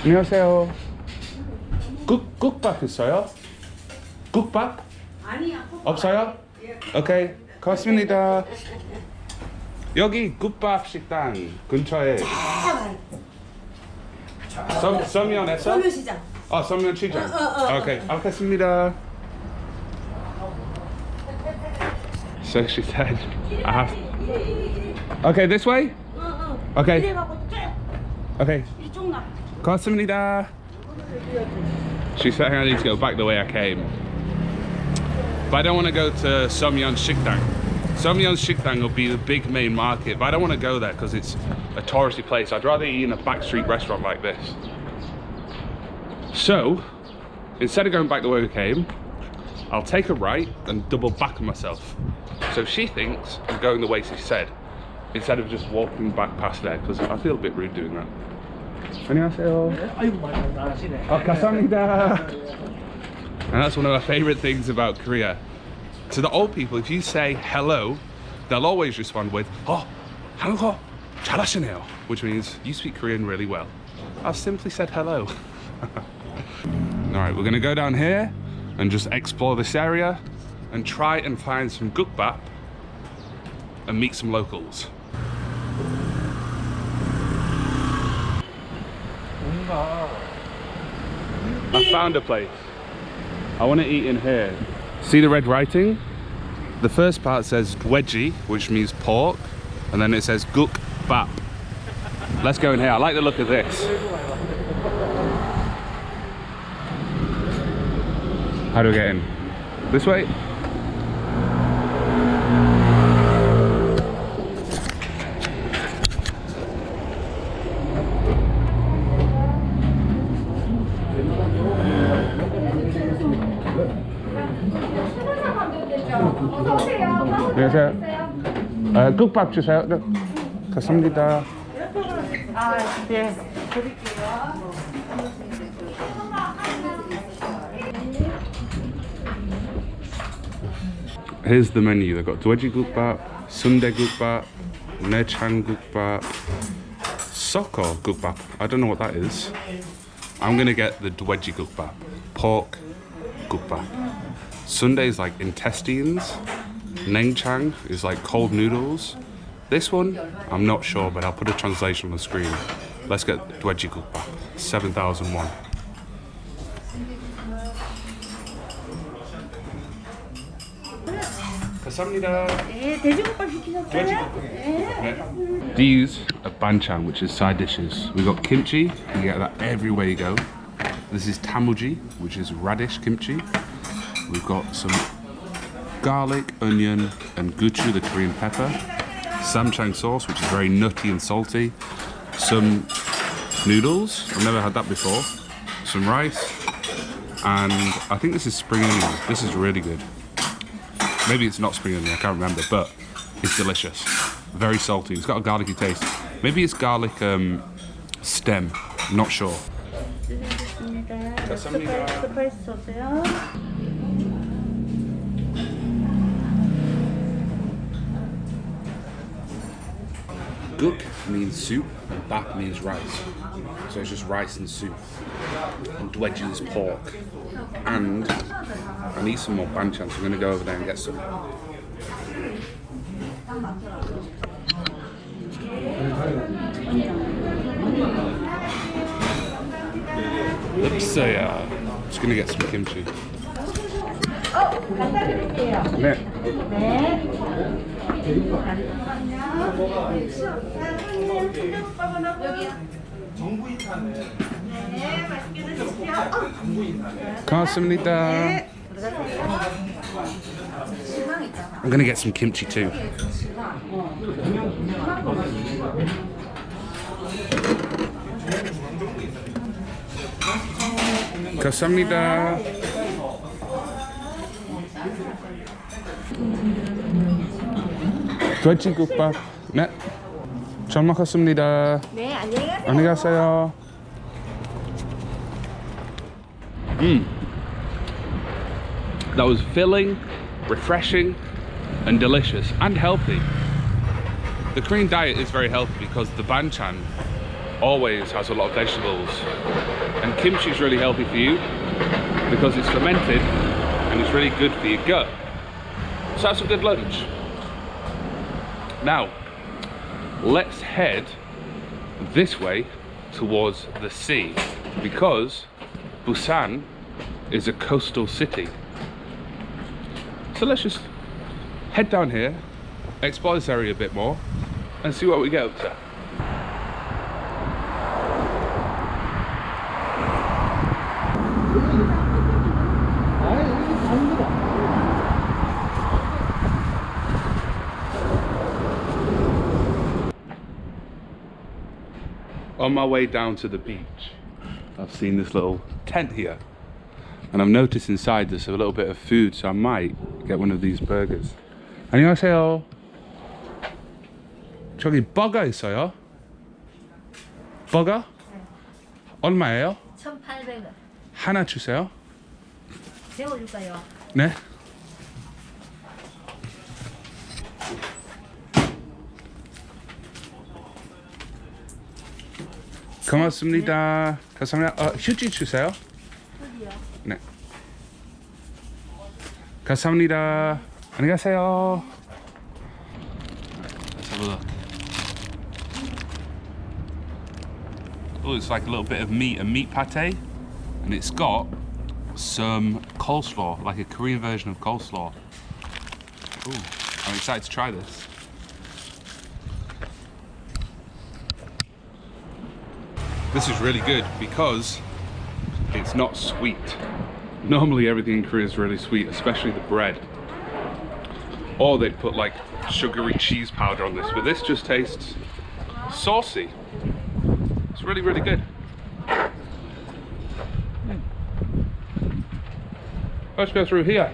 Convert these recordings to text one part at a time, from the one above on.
안녕하세요. 국밥 있어요? 국밥? 아니야. 없어요? 오케이, 고맙습니다. 여기 국밥 식당 근처에 서면에서? 서면시장. 아, 서면 시장. 오케이, 알겠습니다. So she said, I have. Okay, this way? Okay. 이래 가고 쭉. Okay. 이쪽 나. 고맙습니다. She's saying I need to go back the way I came. But I don't want to go to Seomyeon Shikdang. Seomyeon Shikdang will be the big main market, but I don't want to go there because it's a touristy place. I'd rather eat in a backstreet restaurant like this. So, instead of going back the way we came, I'll take a right and double back on myself. So she thinks I'm going the way she said, instead of just walking back past there, because I feel a bit rude doing that. 안녕하세요. 감사합니다. And that's one of my favorite things about Korea. To the old people, if you say hello, they'll always respond with "Oh, 한국어 잘하시네요," which means you speak Korean really well. I've simply said hello. All right, we're gonna go down here and just explore this area and try and find some Gukbap and meet some locals. I found a place. I want to eat in here. See the red writing? The first part says dweji, which means pork, and then it says Gukbap. Let's go in here. I like the look of this. How do we get in? This way? 안녕하세요. 국밥 주세요. 네. 감사합니다. 아, 네. Here's the menu. They've got dweji gukbap, sundae gukbap, nechang gukbap, soko gukbap. I don't know what that is. I'm gonna get the dweji gukbap, pork gukbap. Sundae is like intestines. Naengchang is like cold noodles. This one, I'm not sure, but I'll put a translation on the screen. Let's get dweji gukbap, 7,001. 감사합니다. 네, 돼지국밥 시키셨어요? 네. These are banchan, which is side dishes. We've got kimchi, you can get that everywhere you go. This is tamuji, which is radish kimchi. We've got some garlic, onion, and gochu, the Korean pepper. Samchang sauce, which is very nutty and salty. Some noodles, I've never had that before. Some rice, and I think this is spring onion. This is really good. Maybe it's not spring onion, I can't remember, but it's delicious. Very salty, it's got a garlicky taste. Maybe it's garlic stem, I'm not sure. 스파이스 소스요. Guk means soup and bap means rice. So it's just rice and soup. And dweji is pork. And I need some more banchan, so I'm going to go over there and get some. Oops, just going to get some kimchi. 갖다 드릴게요. 네. 네. 네, 맛있게 드십시오. 고맙습니다. I'm going to get some kimchi too. 감사합니다. dweji gukbap. 네. 잘 먹었습니다. 네, 안녕히 가세요. 안녕히 가세요. That was filling, refreshing, and delicious, and healthy. The Korean diet is very healthy because the banchan always has a lot of vegetables. And kimchi is really healthy for you because it's fermented and it's really good for your gut. So that's a good lunch. Now, let's head this way towards the sea because Busan is a coastal city. So let's just head down here, explore this area a bit more and see what we get up to. On my way down to the beach, I've seen this little tent here and I've noticed inside there's a little bit of food, so I might get one of these burgers. 안녕하세요. 저기 버거 있어요? 버거? 얼마예요? 1,800원. 하나 주세요. 세워줄까요? 네. 고맙습니다. 감사합니다. 휴지 주세요. 어디요? 네. 감사합니다. 안녕히 가세요. Let's have a look. Oh, it's like a little bit of meat, a meat pate, and it's got some coleslaw, like a Korean version of coleslaw. Ooh, I'm excited to try this. This is really good because it's not sweet. Normally everything in Korea is really sweet, especially the bread. Or they'd put like sugary cheese powder on this, but this just tastes saucy. It's really, really good. Let's go through here.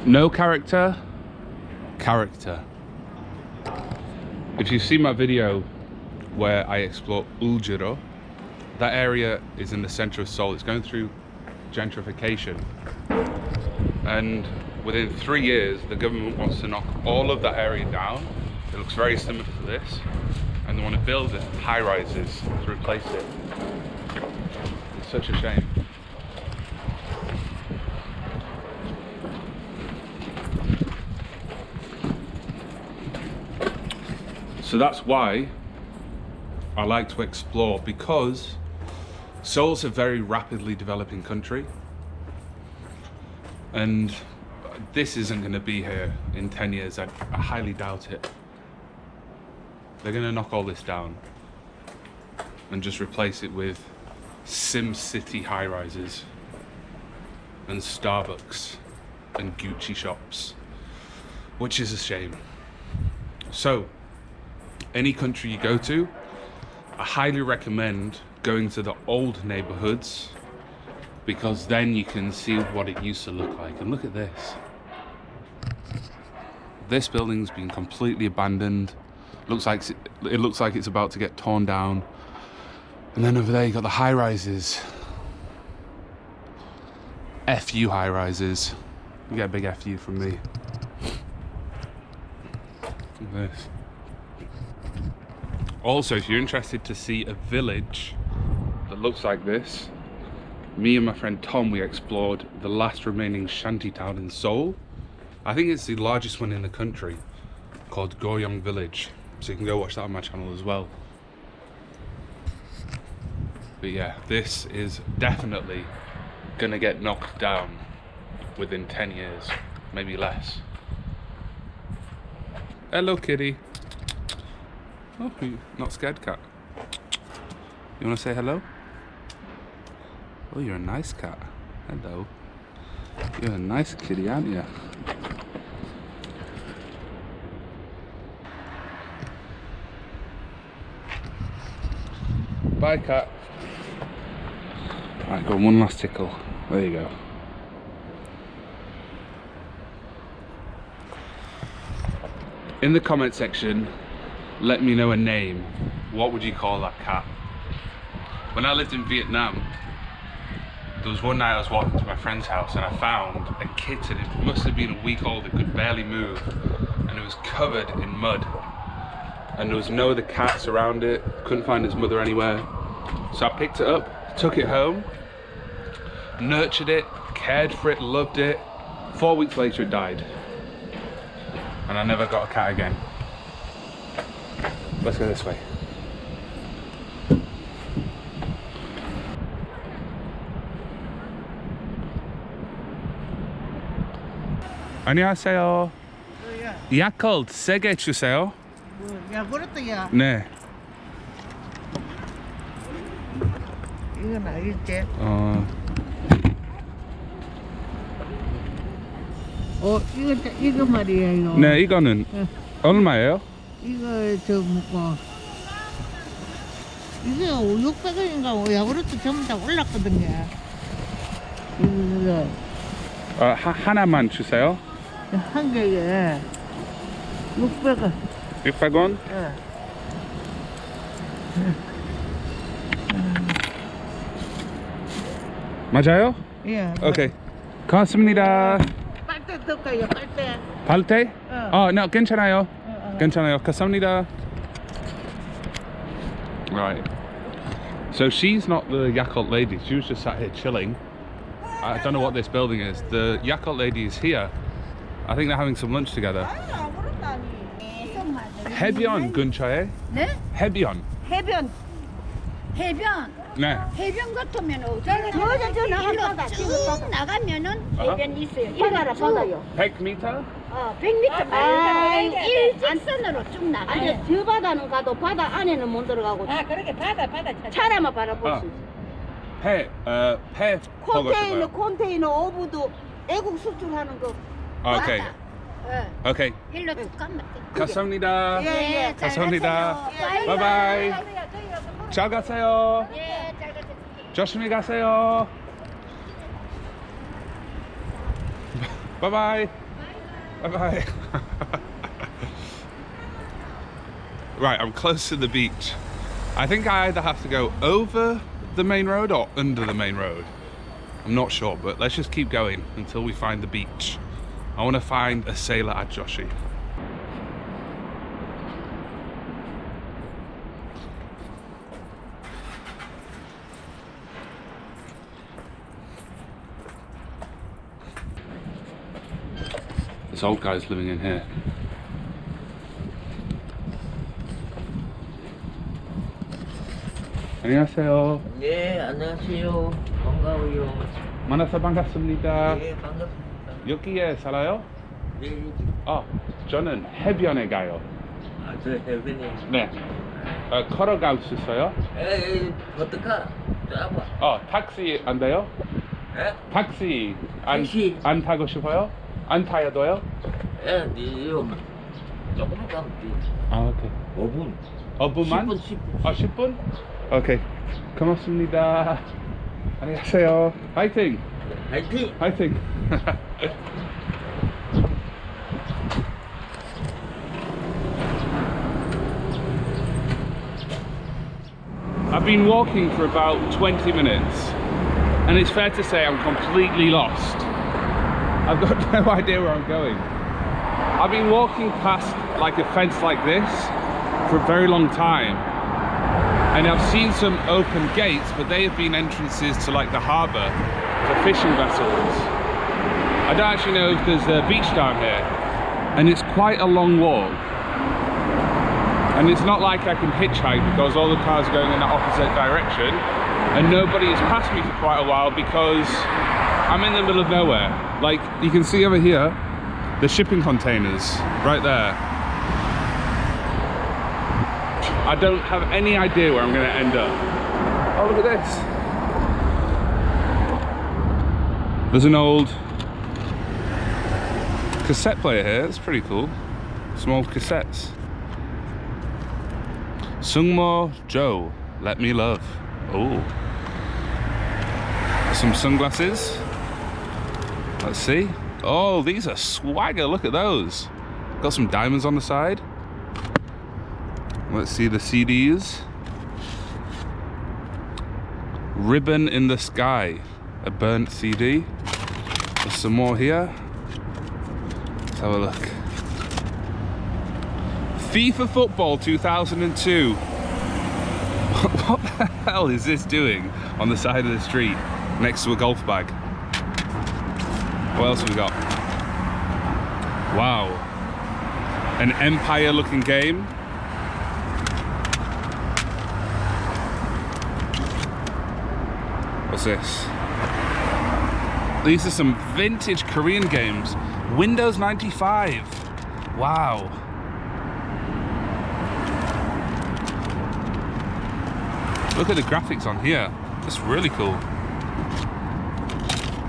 No character. Character. If you see my video where I explore Uljiro, that area is in the center of Seoul. It's going through gentrification, and within 3 years the government wants to knock all of that area down. It looks very similar to this, and they want to build high-rises to replace it. It's such a shame. So that's why I like to explore, because Seoul's a very rapidly developing country and this isn't going to be here in 10 years. I highly doubt it. They're going to knock all this down and just replace it with Sim City high-rises and Starbucks and Gucci shops, which is a shame. So any country you go to, I highly recommend going to the old neighborhoods, because then you can see what it used to look like. And look at this. This building's been completely abandoned. It looks like it's about to get torn down. And then over there you got the high-rises. FU high-rises. You get a big FU from me. Look at this. Also, if you're interested to see a village that looks like this, me and my friend Tom, we explored the last remaining shanty town in Seoul. I think it's the largest one in the country, called Goryong Village. So you can go watch that on my channel as well. But yeah, this is definitely gonna get knocked down within 10 years, maybe less. Hello, kitty. Oh, you're not scared, cat? You want to say hello? Oh, you're a nice cat. Hello. You're a nice kitty, aren't you? Bye, cat. Right, go on, one last tickle. There you go. In the comment section, let me know a name. What would you call that cat? When I lived in Vietnam, There was one night I was walking to my friend's house and I found a kitten. It must have been a week old. It could barely move, and it was covered in mud. And there was no other cats around it. Couldn't find its mother anywhere. So I picked it up, took it home, nurtured it, cared for it, loved it. 4 weeks later, it died, and I never got a cat again. Let's go this way. 안녕하세요. 야콜 3개 주세요. 야구르트야. 네. 이건 알겠지? 이거 말이에요. 네, 이거는 얼마예요? 이거 저 뭐고 이게 600원인가 야구르트 전부 다 올랐거든요. 이거 하나만 주세요. 한 개에 600원. 600원? 예. 맞아요? 예. 오케이. 고맙습니다. 빨대 넣을까요? 빨대. 발테? 네, 괜찮아요. 어. 괜찮아요. 감사합니다. Right. So she's not the Yakult lady. She was just sat here chilling. I don't know what this building is. The Yakult lady is here. I think they're having some lunch together. 해변 근처에? 네? 해변. 해변 네. 해변 같으면 저 나가면 쭉 나가면은 해변 있어요. 바다라 바다요. 100m? 100m 말고 일직선으로 쭉 나가요. 아니 저 바다는 가도 바다 안에는 못 들어가고 그렇게 바다 차라만 바라볼 수 있어. 배 컨테이너 오브도 애국 수출하는 거. 오케이. 오케이. 일로 쭉 가면 돼. 감사합니다. 예. 감사합니다. 바이바이. 잘 가세요. 예, 잘 가세요. 조심히 가세요. 바이바이. 바이바이. Right, I'm close to the beach. I think I either have to go over the main road or under the main road. I'm not sure, but let's just keep going until we find the beach. I want to find a sailor at Joshi. This old guy's living in here. 안녕하세요. 네, 안녕하세요. 반가워요. 만나서 반갑습니다. 네, 반갑습니다. 여기에 살아요? 네, 저는 해변에 가요. 저 해변에. 네. 걸어갈 수 있어요? 어떡하? 잡아. 택시 안 돼요? 에? 택시 택시. 안 타고 싶어요? 안 타야 돼요? 네, 조금만 가면 돼. 오케이. 5분. 5분만? 10분. 10분? 오케이. 고맙습니다. 안녕하세요. 화이팅! 화이팅! 화이팅! I've been walking for about 20 minutes and it's fair to say I'm completely lost. I've got no idea where I'm going. I've been walking past like a fence like this for a very long time, and I've seen some open gates, but they have been entrances to like the harbour for fishing vessels. I don't actually know if there's a beach down here, and it's quite a long walk. And it's not like I can hitchhike because all the cars are going in the opposite direction, and nobody has passed me for quite a while because I'm in the middle of nowhere. Like you can see over here, the shipping containers right there. I don't have any idea where I'm going to end up. Oh, look at this. There's an old cassette player here. That's pretty cool. Some old cassettes. Sungmo Joe, Let Me Love. Oh. Some sunglasses. Let's see. Oh, these are swagger. Look at those. Got some diamonds on the side. Let's see the CDs. Ribbon in the Sky. A burnt CD. There's some more here. Let's have a look. FIFA Football 2002. What the hell is this doing on the side of the street next to a golf bag? What else have we got? Wow. An Empire looking game. What's this? These are some vintage Korean games. Windows 95. Wow. Look at the graphics on here. That's really cool.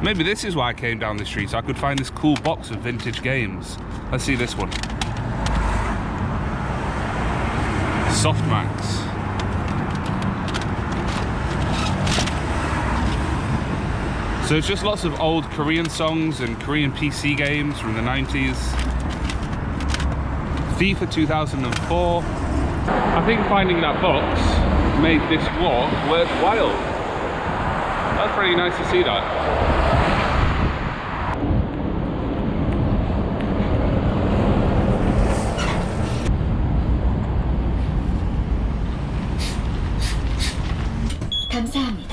Maybe this is why I came down the street, so I could find this cool box of vintage games. Let's see this one. Softmax. So it's just lots of old Korean songs and Korean PC games from the 90s. FIFA 2004. I think finding that box made this walk worthwhile. That's pretty nice to see that. 감사합니다.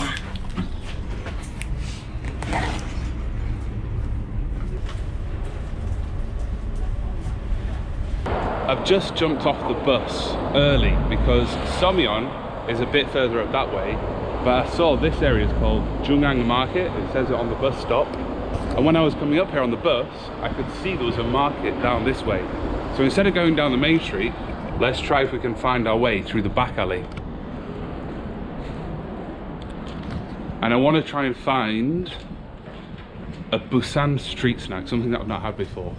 I've just jumped off the bus early because Seomyeon is a bit further up that way, but I saw this area is called Jungang Market. It says it on the bus stop, and when I was coming up here on the bus I could see there was a market down this way. So instead of going down the main street, let's try if we can find our way through the back alley. And I want to try and find a Busan street snack, something that I've not had before.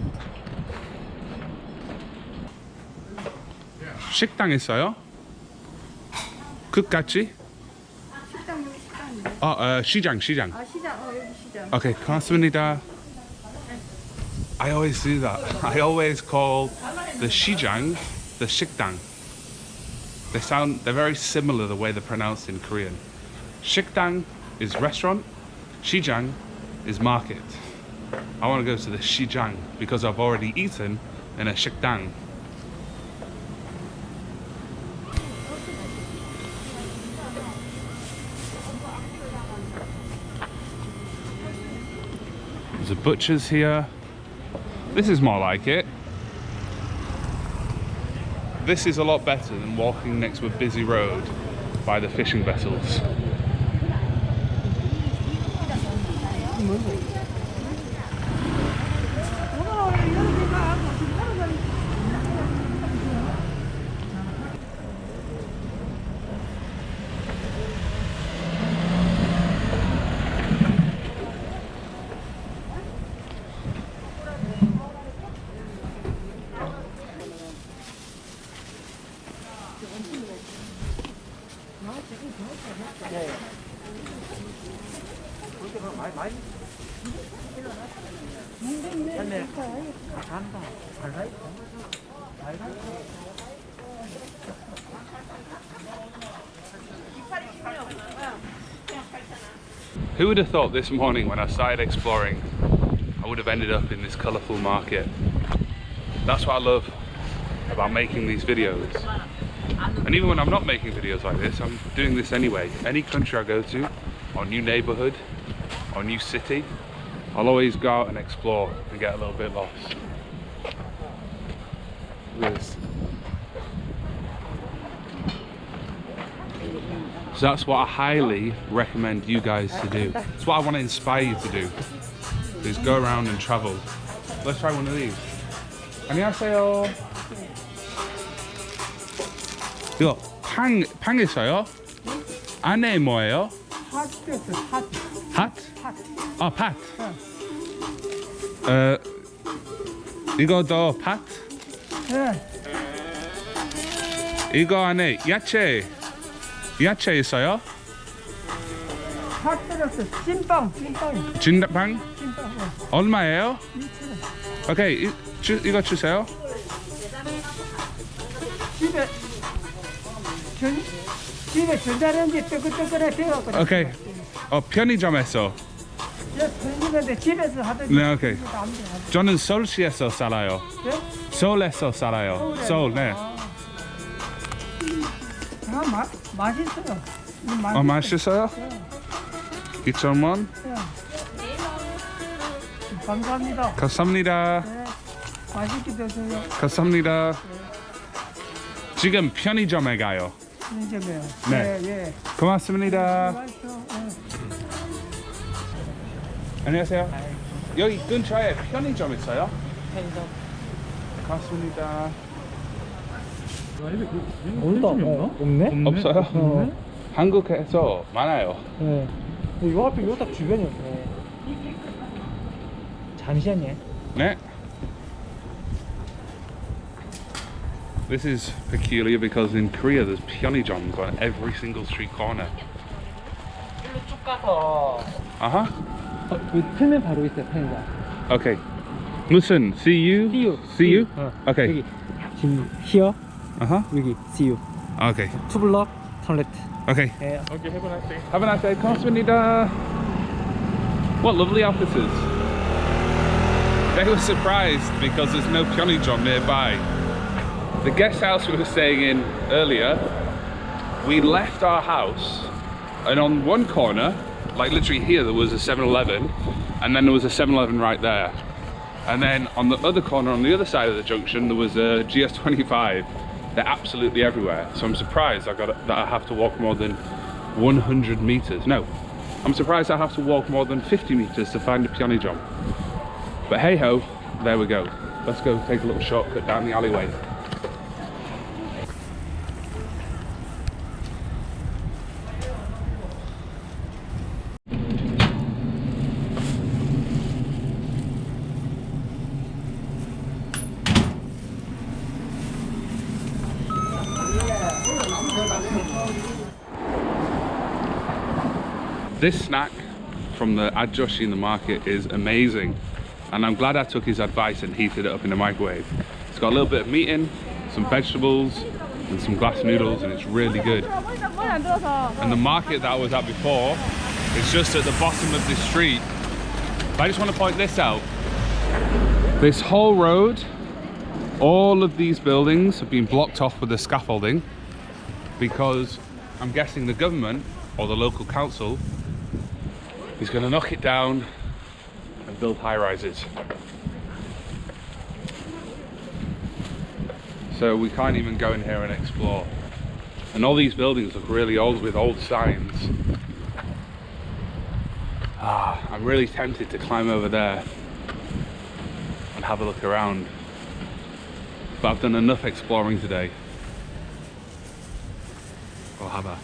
식당 있어요? 끝같이? 식당 여기 식당이네. 시장. 아 시장. 여기 시장. Okay, 고맙습니다. I always do that. I always call the 시장 the 식당. They're very similar the way they're pronounced in Korean. 식당 is restaurant, 시장 is market. I want to go to the 시장 because I've already eaten in a 식당. There's a butcher's here. This is more like it. This is a lot better than walking next to a busy road by the fishing vessels. Who would have thought this morning when I started exploring I would have ended up in this colourful market? That's what I love about making these videos. And even when I'm not making videos like this, I'm doing this anyway. Any country I go to, or new neighbourhood, or new city, I'll always go out and explore and get a little bit lost. Look at this. So that's what I highly recommend you guys to do. That's what I want to inspire you to do, is go around and travel. Let's try one of these. 안녕하세요. 이거 팡 있어요? 안에 뭐예요? 핫? 아, 팥. 이거도 팥? 네. 이거 안에 야채 있어요? 팥 들었어. 찐빵. 진빵? 얼마예요? 2,000원. 오케이, 이거 주세요. 집에 전자레인지 뜨끈뜨끈해 데워거든. 오케이. 편의점에서 저 편집인데 집에서 하던 네, 오케이. 남들 하던. 저는 서울시에서 살아요. 네? 서울에서 살아요. 서울, 네. 맛있어요. 맛있어요? 2,000원? 네. 감사합니다. 감사합니다. 네. 맛있게 드세요. 감사합니다. 지금 편의점에 가요. 편의점에요. 네. 예, 예. 고맙습니다. 맛있어. 안녕하세요. 여기 근처에 편의점 있어요? 편의점. 고맙습니다. 없네? 없어요? 한국에서 많아요. 네. 요 앞에 요 딱 주변이었네. 잠시만요. 네. This is peculiar because in Korea there's 편의점s on every single street corner. 일로 쭉 가서 Uh-huh. 그 틀면 바로 있어요, 편의점. Okay. 무슨 see you? See you. See you? Okay. 여기 지금 here, Uh-huh. 여기 see you. Okay. 투 블럭, 턴 레프트. Okay. 예. Have a nice day. 고맙습니다. What lovely officers. They were surprised because there's no 편의점 nearby. The guest house we were staying in earlier, we left our house and on one corner, like literally here, there was a 7-Eleven and then there was a 7-Eleven right there. And then on the other corner, on the other side of the junction, there was a GS25. They're absolutely everywhere. So I'm surprised that I have to walk more than 100 meters. No, I'm surprised I have to walk more than 50 meters to find a 편의점. But hey ho, there we go. Let's go take a little shortcut down the alleyway. This snack from the ajumas in the market is amazing, and I'm glad I took his advice and heated it up in the microwave. It's got a little bit of meat in, some vegetables, and some glass noodles, and it's really good. And the market that I was at before is just at the bottom of this street. But I just want to point this out. This whole road, all of these buildings have been blocked off with the scaffolding because I'm guessing the government or the local council is going to knock it down and build high-rises. So we can't even go in here and explore. And all these buildings look really old with old signs. I'm really tempted to climb over there and have a look around. But I've done enough exploring today. I'll have a